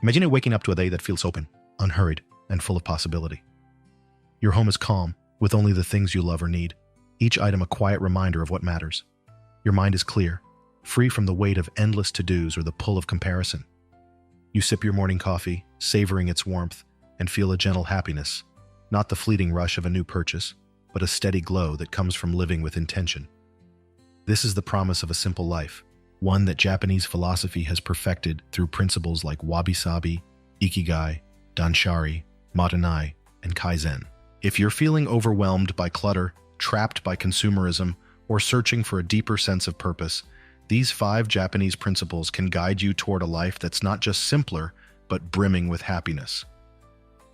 Imagine waking up to a day that feels open, unhurried, and full of possibility. Your home is calm, with only the things you love or need, each item a quiet reminder of what matters. Your mind is clear, free from the weight of endless to-dos or the pull of comparison. You sip your morning coffee, savoring its warmth, and feel a gentle happiness, not the fleeting rush of a new purchase, but a steady glow that comes from living with intention. This is the promise of a simple life, one that Japanese philosophy has perfected through principles like wabi-sabi, ikigai, danshari, matanai, and kaizen. If you're feeling overwhelmed by clutter, trapped by consumerism, or searching for a deeper sense of purpose, these 5 Japanese principles can guide you toward a life that's not just simpler, but brimming with happiness.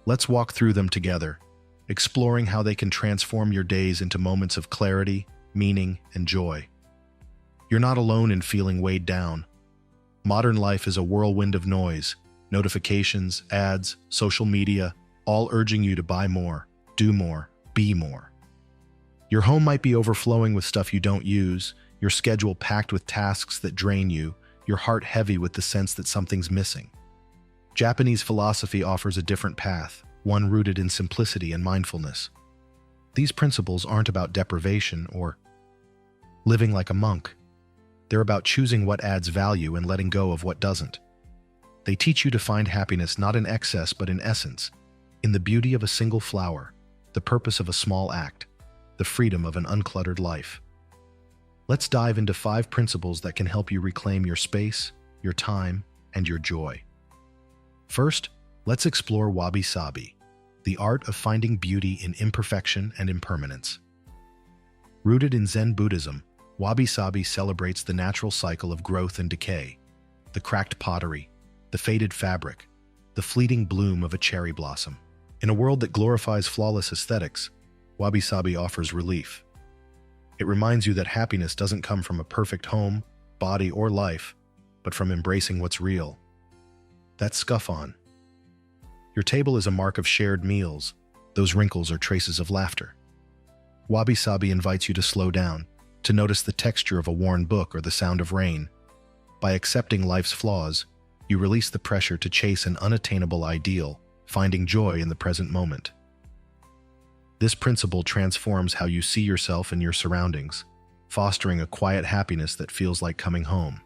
Let's walk through them together, exploring how they can transform your days into moments of clarity, meaning, and joy. You're not alone in feeling weighed down. Modern life is a whirlwind of noise, notifications, ads, social media, all urging you to buy more, do more, be more. Your home might be overflowing with stuff you don't use, your schedule packed with tasks that drain you, your heart heavy with the sense that something's missing. Japanese philosophy offers a different path, one rooted in simplicity and mindfulness. These principles aren't about deprivation or living like a monk. They're about choosing what adds value and letting go of what doesn't. They teach you to find happiness not in excess but in essence, in the beauty of a single flower, the purpose of a small act, the freedom of an uncluttered life. Let's dive into 5 principles that can help you reclaim your space, your time, and your joy. First, let's explore wabi-sabi, the art of finding beauty in imperfection and impermanence. Rooted in Zen Buddhism, wabi-sabi celebrates the natural cycle of growth and decay, the cracked pottery, the faded fabric, the fleeting bloom of a cherry blossom. In a world that glorifies flawless aesthetics, wabi-sabi offers relief. It reminds you that happiness doesn't come from a perfect home, body, or life, but from embracing what's real. That scuff on. Your table is a mark of shared meals. Those wrinkles are traces of laughter. Wabi-sabi invites you to slow down, to notice the texture of a worn book or the sound of rain. By accepting life's flaws, you release the pressure to chase an unattainable ideal, finding joy in the present moment. This principle transforms how you see yourself and your surroundings, fostering a quiet happiness that feels like coming home.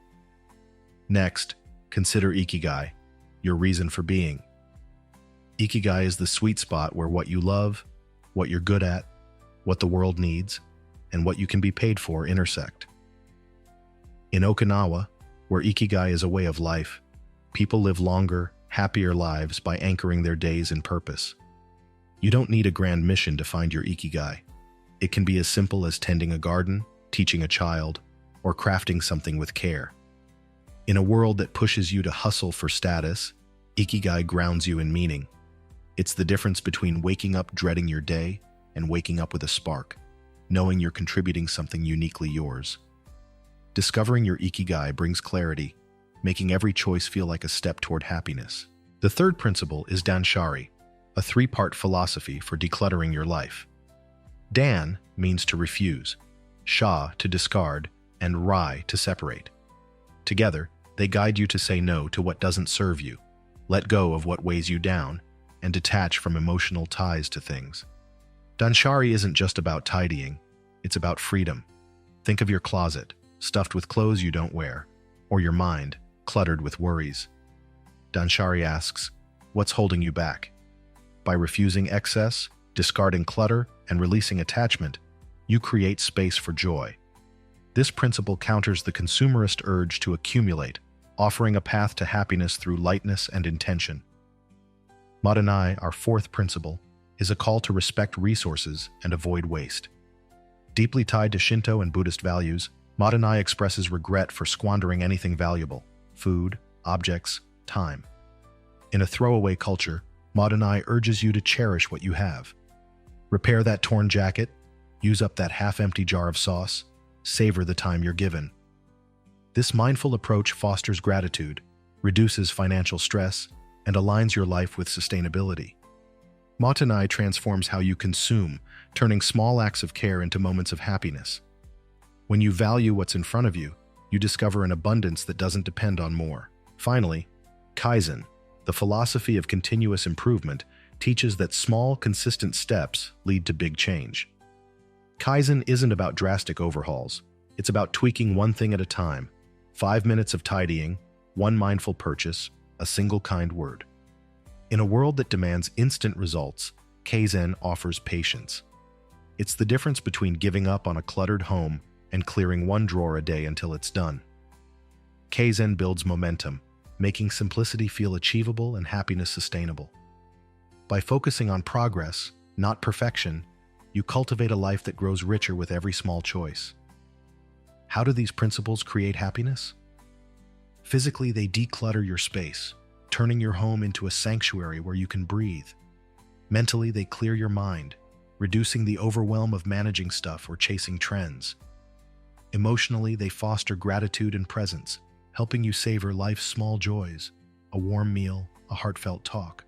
Next, consider ikigai, your reason for being. Ikigai is the sweet spot where what you love, what you're good at, what the world needs, and what you can be paid for intersect. In Okinawa, where ikigai is a way of life, people live longer, happier lives by anchoring their days in purpose. You don't need a grand mission to find your ikigai. It can be as simple as tending a garden, teaching a child, or crafting something with care. In a world that pushes you to hustle for status, ikigai grounds you in meaning. It's the difference between waking up dreading your day and waking up with a spark, knowing you're contributing something uniquely yours. Discovering your ikigai brings clarity, making every choice feel like a step toward happiness. The third principle is danshari, a 3-part philosophy for decluttering your life. Dan means to refuse, sha to discard, and rai to separate. Together, they guide you to say no to what doesn't serve you, let go of what weighs you down, and detach from emotional ties to things. Danshari isn't just about tidying, it's about freedom. Think of your closet, stuffed with clothes you don't wear, or your mind, cluttered with worries. Danshari asks, what's holding you back? By refusing excess, discarding clutter, and releasing attachment, you create space for joy. This principle counters the consumerist urge to accumulate, offering a path to happiness through lightness and intention. Matanai, our 4th principle, is a call to respect resources and avoid waste. Deeply tied to Shinto and Buddhist values, Matanai expresses regret for squandering anything valuable: food, objects, time. In a throwaway culture, Matanai urges you to cherish what you have. Repair that torn jacket, use up that half-empty jar of sauce, savor the time you're given. This mindful approach fosters gratitude, reduces financial stress, and aligns your life with sustainability. Matanai transforms how you consume, turning small acts of care into moments of happiness. When you value what's in front of you, you discover an abundance that doesn't depend on more. Finally, Kaizen, The philosophy of continuous improvement teaches that small, consistent steps lead to big change. Kaizen isn't about drastic overhauls. It's about tweaking one thing at a time. 5 minutes of tidying, one mindful purchase, a single kind word. In a world that demands instant results, Kaizen offers patience. It's the difference between giving up on a cluttered home and clearing one drawer a day until it's done. Kaizen builds momentum, making simplicity feel achievable and happiness sustainable. By focusing on progress, not perfection, you cultivate a life that grows richer with every small choice. How do these principles create happiness? Physically, they declutter your space, turning your home into a sanctuary where you can breathe. Mentally, they clear your mind, reducing the overwhelm of managing stuff or chasing trends. Emotionally, they foster gratitude and presence, helping you savor life's small joys, a warm meal, a heartfelt talk.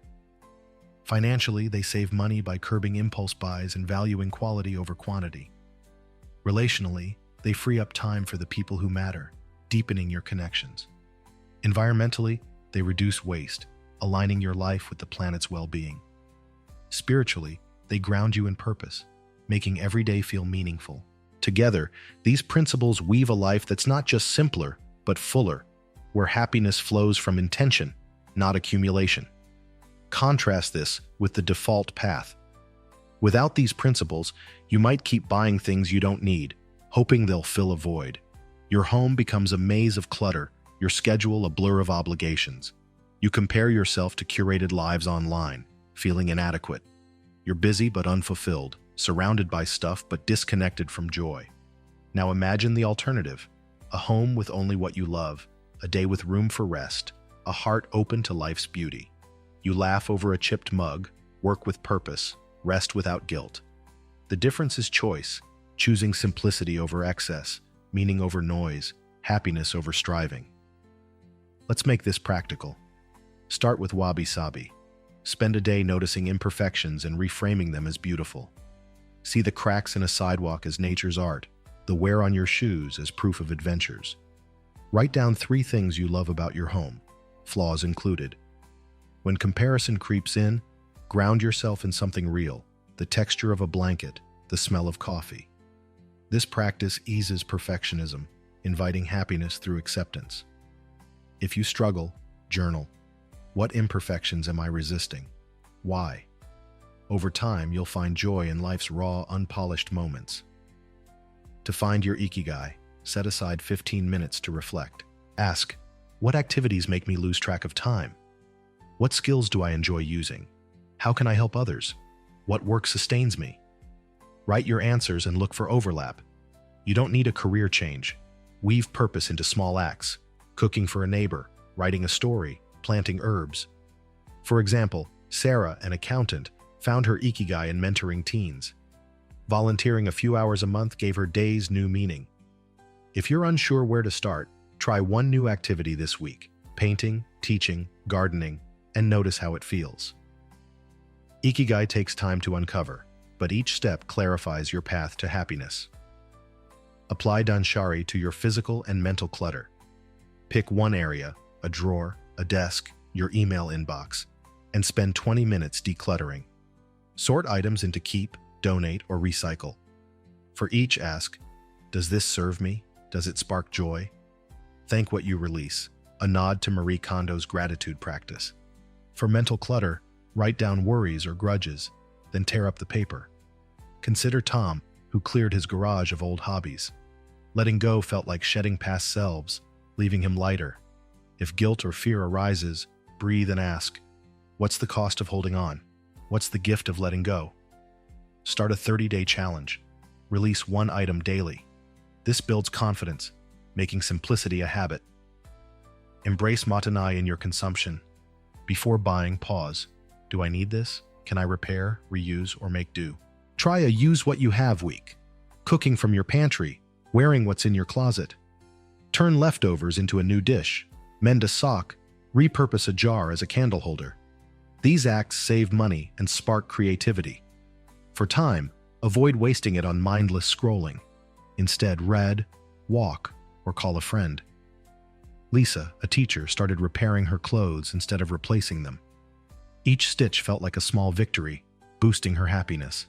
Financially, they save money by curbing impulse buys and valuing quality over quantity. Relationally, they free up time for the people who matter, deepening your connections. Environmentally, they reduce waste, aligning your life with the planet's well-being. Spiritually, they ground you in purpose, making every day feel meaningful. Together, these principles weave a life that's not just simpler, but fuller, where happiness flows from intention, not accumulation. Contrast this with the default path. Without these principles, you might keep buying things you don't need, hoping they'll fill a void. Your home becomes a maze of clutter, your schedule a blur of obligations. You compare yourself to curated lives online, feeling inadequate. You're busy but unfulfilled, surrounded by stuff but disconnected from joy. Now imagine the alternative: a home with only what you love, a day with room for rest, a heart open to life's beauty. You laugh over a chipped mug, work with purpose, rest without guilt. The difference is choice, choosing simplicity over excess, meaning over noise, happiness over striving. Let's make this practical. Start with wabi-sabi. Spend a day noticing imperfections and reframing them as beautiful. See the cracks in a sidewalk as nature's art, the wear on your shoes as proof of adventures. Write down 3 things you love about your home, flaws included. When comparison creeps in, ground yourself in something real, the texture of a blanket, the smell of coffee. This practice eases perfectionism, inviting happiness through acceptance. If you struggle, journal. What imperfections am I resisting? Why? Over time, you'll find joy in life's raw, unpolished moments. To find your ikigai, set aside 15 minutes to reflect. Ask, what activities make me lose track of time? What skills do I enjoy using? How can I help others? What work sustains me? Write your answers and look for overlap. You don't need a career change. Weave purpose into small acts: cooking for a neighbor, writing a story, planting herbs. For example, Sarah, an accountant, found her ikigai in mentoring teens. Volunteering a few hours a month gave her days new meaning. If you're unsure where to start, try one new activity this week: painting, teaching, gardening, and notice how it feels. Ikigai takes time to uncover, but each step clarifies your path to happiness. Apply Danshari to your physical and mental clutter. Pick one area, a drawer, a desk, your email inbox, and spend 20 minutes decluttering. Sort items into keep, donate, or recycle. For each, ask, does this serve me? Does it spark joy? Thank what you release, a nod to Marie Kondo's gratitude practice. For mental clutter, write down worries or grudges, then tear up the paper. Consider Tom, who cleared his garage of old hobbies. Letting go felt like shedding past selves, leaving him lighter. If guilt or fear arises, breathe and ask, what's the cost of holding on? What's the gift of letting go? Start a 30-day challenge. Release one item daily. This builds confidence, making simplicity a habit. Embrace Matanai in your consumption. Before buying, pause. Do I need this? Can I repair, reuse, or make do? Try a use what you have week. Cooking from your pantry, wearing what's in your closet. Turn leftovers into a new dish. Mend a sock, repurpose a jar as a candle holder. These acts save money and spark creativity. For time, avoid wasting it on mindless scrolling. Instead, read, walk, or call a friend. Lisa, a teacher, started repairing her clothes instead of replacing them. Each stitch felt like a small victory, boosting her happiness.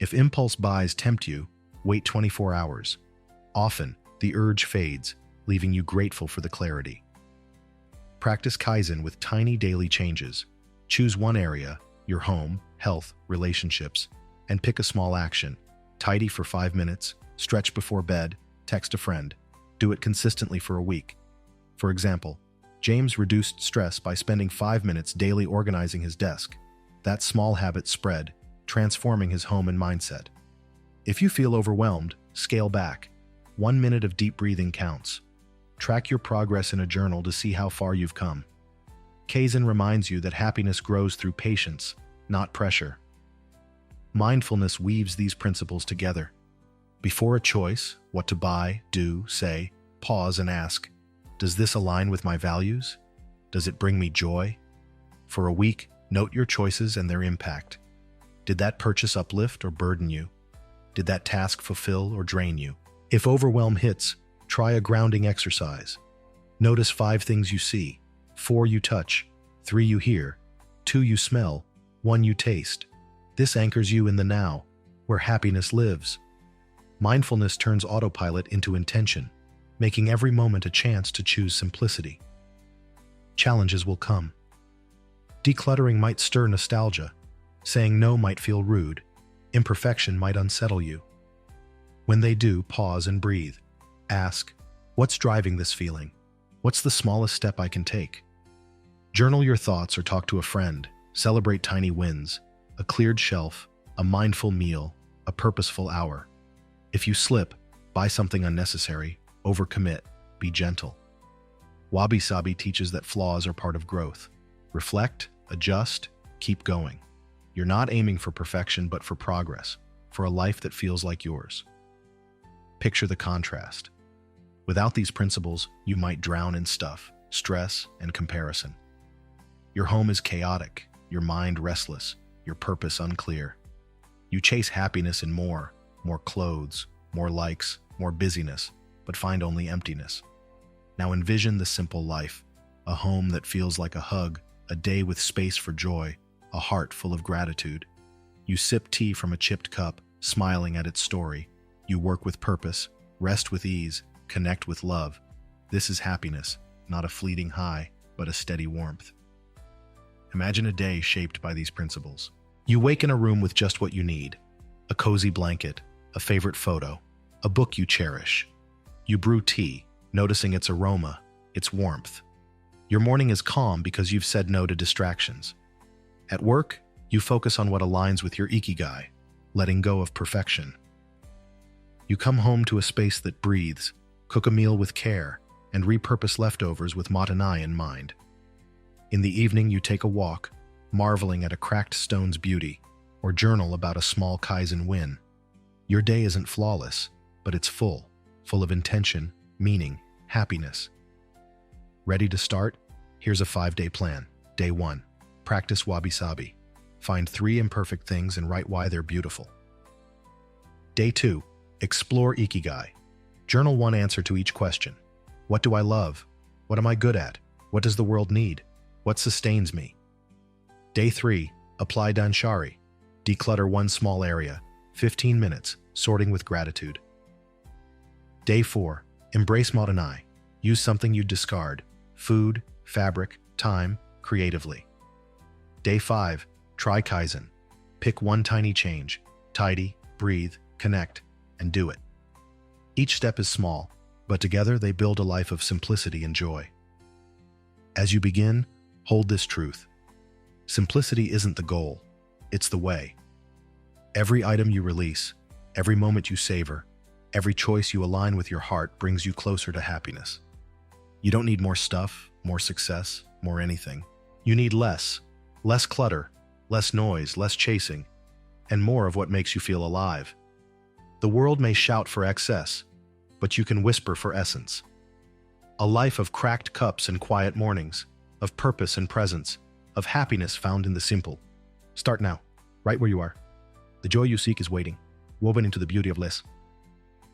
If impulse buys tempt you, wait 24 hours. Often, the urge fades, leaving you grateful for the clarity. Practice Kaizen with tiny daily changes. Choose one area, your home, health, relationships, and pick a small action. Tidy for 5 minutes, stretch before bed, text a friend. Do it consistently for a week. For example, James reduced stress by spending 5 minutes daily organizing his desk. That small habit spread, transforming his home and mindset. If you feel overwhelmed, scale back. 1 minute of deep breathing counts. Track your progress in a journal to see how far you've come. Kaizen reminds you that happiness grows through patience, not pressure. Mindfulness weaves these principles together. Before a choice, what to buy, do, say, pause and ask, does this align with my values? Does it bring me joy? For a week, note your choices and their impact. Did that purchase uplift or burden you? Did that task fulfill or drain you? If overwhelm hits, try a grounding exercise. Notice 5 things you see, 4 you touch, 3 you hear, 2 you smell, 1 you taste. This anchors you in the now, where happiness lives. Mindfulness turns autopilot into intention, making every moment a chance to choose simplicity. Challenges will come. Decluttering might stir nostalgia. Saying no might feel rude. Imperfection might unsettle you. When they do, pause and breathe. Ask, what's driving this feeling? What's the smallest step I can take? Journal your thoughts or talk to a friend. Celebrate tiny wins. A cleared shelf, a mindful meal, a purposeful hour. If you slip, buy something unnecessary, overcommit, be gentle. Wabi Sabi teaches that flaws are part of growth. Reflect, adjust, keep going. You're not aiming for perfection but for progress, for a life that feels like yours. Picture the contrast. Without these principles, you might drown in stuff, stress, and comparison. Your home is chaotic, your mind restless, your purpose unclear. You chase happiness in more clothes, more likes, more busyness, but find only emptiness. Now envision the simple life, a home that feels like a hug, a day with space for joy, a heart full of gratitude. You sip tea from a chipped cup, smiling at its story. You work with purpose, rest with ease, connect with love. This is happiness, not a fleeting high, but a steady warmth. Imagine a day shaped by these principles. You wake in a room with just what you need: a cozy blanket, a favorite photo, a book you cherish. You brew tea, noticing its aroma, its warmth. Your morning is calm because you've said no to distractions. At work, you focus on what aligns with your ikigai, letting go of perfection. You come home to a space that breathes, cook a meal with care, and repurpose leftovers with Matanai in mind. In the evening, you take a walk, marveling at a cracked stone's beauty, or journal about a small Kaizen win. Your day isn't flawless, but it's full of intention, meaning, happiness. Ready to start? Here's a 5-day plan. Day 1. Practice Wabi Sabi. Find 3 imperfect things and write why they're beautiful. Day 2. Explore Ikigai. Journal 1 answer to each question. What do I love? What am I good at? What does the world need? What sustains me? Day 3. Apply Danshari. Declutter 1 small area, 15 minutes, sorting with gratitude. Day 4. Embrace Matanai. Use something you'd discard: food, fabric, time, creatively. Day 5. Try Kaizen. Pick 1 tiny change. Tidy, breathe, connect, and do it. Each step is small, but together they build a life of simplicity and joy. As you begin, hold this truth. Simplicity isn't the goal, it's the way. Every item you release, every moment you savor, every choice you align with your heart brings you closer to happiness. You don't need more stuff, more success, more anything. You need less clutter, less noise, less chasing, and more of what makes you feel alive. The world may shout for excess, but you can whisper for essence. A life of cracked cups and quiet mornings, of purpose and presence, of happiness found in the simple. Start now, right where you are. The joy you seek is waiting, woven into the beauty of less.